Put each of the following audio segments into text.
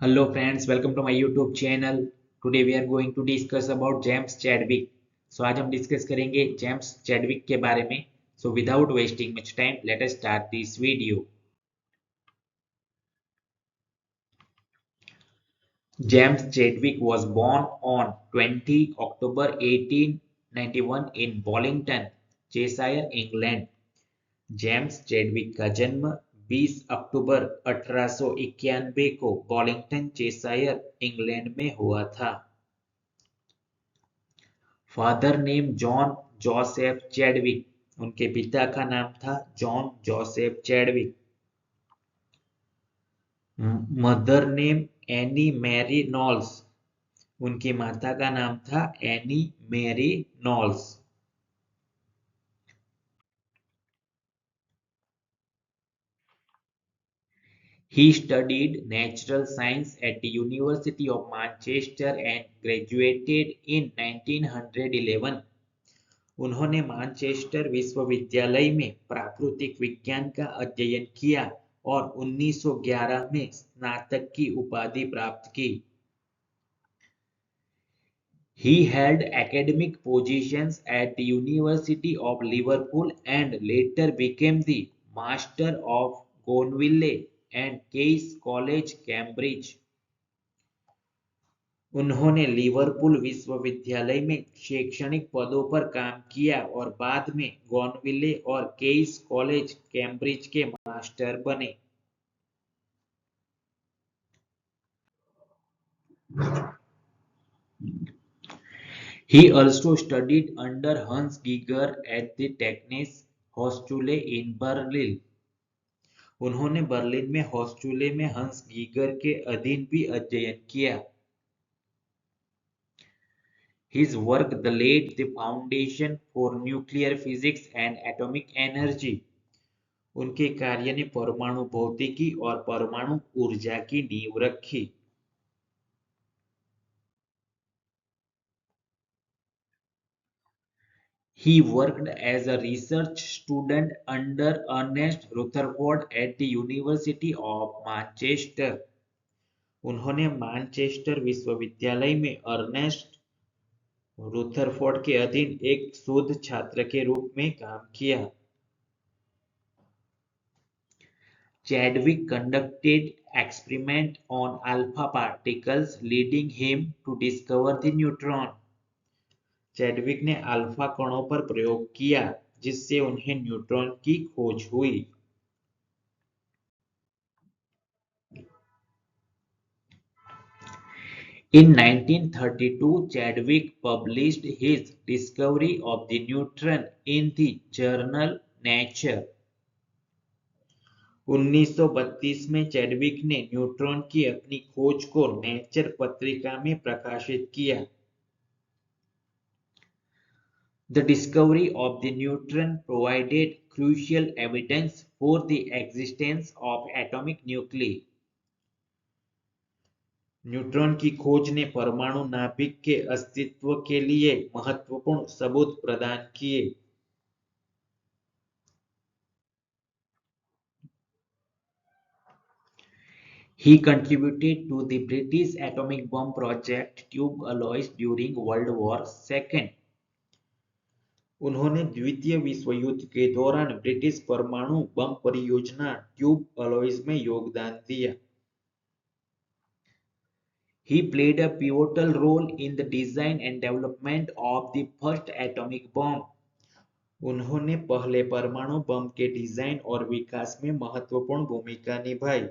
Hello friends, welcome to my YouTube channel. Today we are going to discuss about James Chadwick. So आज हम discuss करेंगे James Chadwick के बारे में. So without wasting much time, let us start this video. James Chadwick was born on 20 October 1891 in Bollington, Cheshire, England. James Chadwick का जन्म 20 अक्टूबर 1891 को बॉलिंगटन, Cheshire, England में हुआ था. Father name John Joseph Chadwick. उनके पिता का नाम था John Joseph Chadwick. Mother name Annie Mary Knowles. उनकी माता का नाम था Annie Mary Knowles. He studied natural science at the University of Manchester and graduated in 1911. उन्होंने मैनचेस्टर विश्वविद्यालय में प्राकृतिक विज्ञान का अध्ययन किया और 1911 में स्नातक की उपाधि प्राप्त की. He held academic positions at the University of Liverpool and later became the Master of Gonville and Caius College, Cambridge. उन्होंने लिवरपूल विश्वविद्यालय में शैक्षणिक पदों पर काम किया और बाद में गॉनविले और केइस कॉलेज, कैम्ब्रिज के मास्टर बने. He also studied under Hans Geiger at the Technische Hochschule in Berlin. उन्होंने बर्लिन में हॉस्टूले में हंस गीगर के अधीन भी अध्ययन किया. His work laid the foundation for nuclear physics and atomic energy. उनके कार्य ने परमाणु भौतिकी और परमाणु ऊर्जा की नींव रखी. He worked as a research student under Ernest Rutherford at the University of Manchester. उन्होंने मैनचेस्टर विश्वविद्यालय में अर्नेस्ट रुथरफोर्ड के अधीन एक शोध छात्र के रूप में काम किया. Chadwick conducted experiments on alpha particles, leading him to discover the neutron. Chadwick ने अल्फा कणों पर प्रयोग किया, जिससे उन्हें न्यूट्रॉन की खोज हुई. In 1932, Chadwick published his discovery of the neutron in the journal Nature. 1932 में चैडविक ने न्यूट्रॉन की अपनी खोज को नेचर पत्रिका में प्रकाशित किया. The discovery of the neutron provided crucial evidence for the existence of atomic nuclei. Neutron की खोज ने परमाणु नाभिक के अस्तित्व के लिए महत्वपूर्ण सबूत प्रदान किए. He contributed to the British atomic bomb project tube alloys during World War II. उन्होंने द्वितीय विश्व युद्ध के दौरान ब्रिटिश परमाणु बम परियोजना ट्यूब अलॉयज में योगदान दिया. He played a pivotal role in the design and development of the first atomic bomb. उन्होंने पहले परमाणु बम के डिजाइन और विकास में महत्वपूर्ण भूमिका निभाई.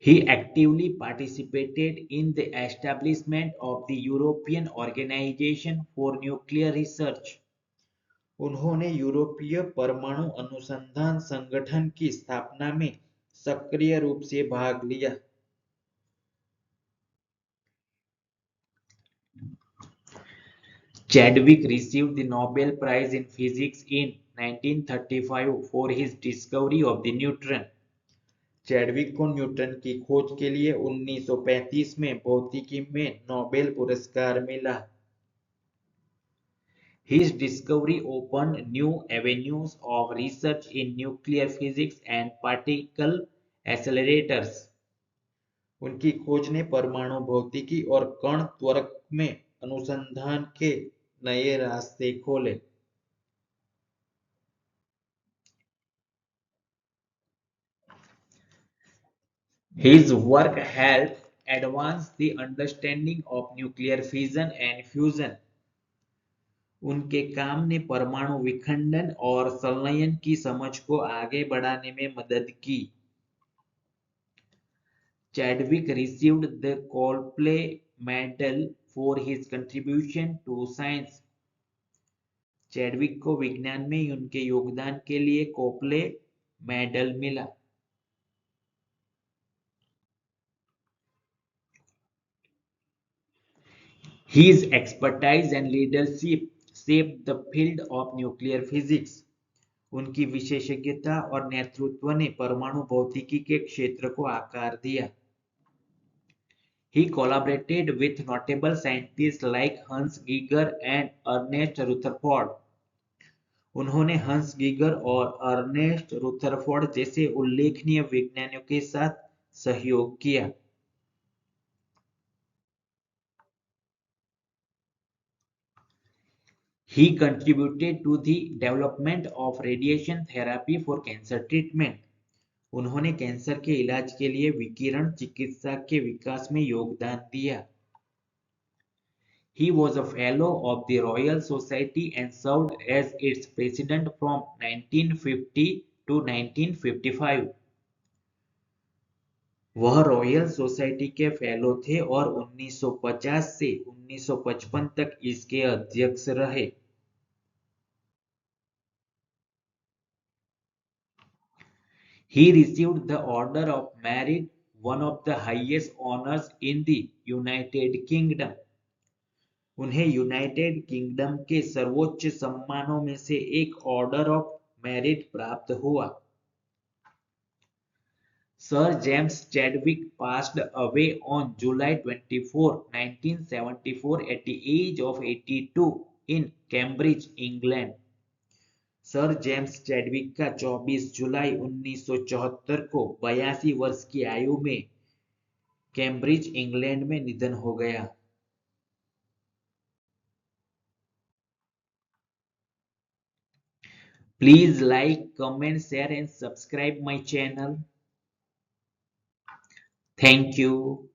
He actively participated in the establishment of the European Organization for Nuclear Research. उन्होंने यूरोपीय परमाणु अनुसंधान संगठन की स्थापना में सक्रिय रूप से भाग लिया. Chadwick received the Nobel Prize in Physics in 1935 for his discovery of the neutron. Chadwick को न्यूटन की खोज के लिए 1935 में भौतिकी में नोबेल पुरस्कार मिला. His discovery opened new avenues of research in nuclear physics and particle accelerators. उनकी खोज ने परमाणु भौतिकी और कण त्वरक में अनुसंधान के नए रास्ते खोले. His work helped advance the understanding of nuclear fission and fusion. उनके काम ने परमाणु विखंडन और संलयन की समझ को आगे बढ़ाने में मदद की. Chadwick received the Copley Medal for his contribution to science. Chadwick को विज्ञान में उनके योगदान के लिए कोपले मेडल मिला. His expertise and leadership shaped the field of nuclear physics. उनकी विशेषज्ञता और नेतृत्व ने परमाणु भौतिकी के क्षेत्र को आकार दिया. He collaborated with notable scientists like Hans Geiger and Ernest Rutherford. उन्होंने हंस गीगर और अर्नेस्ट रुथरफोर्ड जैसे उल्लेखनीय वैज्ञानिकों के साथ सहयोग किया. He contributed to the development of radiation therapy for cancer treatment. उन्होंने कैंसर के इलाज के लिए विकिरण चिकित्सा के विकास में योगदान दिया. He was a fellow of the Royal Society and served as its president from 1950 to 1955. वह रॉयल सोसाइटी के फेलो थे और 1950 से 1955 तक इसके अध्यक्ष रहे. He received the Order of Merit, one of the highest honors in the United Kingdom. उन्हें यूनाइटेड किंगडम के सर्वोच्च सम्मानों में से एक ऑर्डर ऑफ मेरिट प्राप्त हुआ. Sir James Chadwick passed away on July 24, 1974 at the age of 82 in Cambridge, England. Sir James Chadwick का 24 जुलाई 1974 को 82 वर्ष की आयु में कैम्ब्रिज, इंग्लैंड में निधन हो गया. Please like, comment, share and subscribe my channel. Thank you.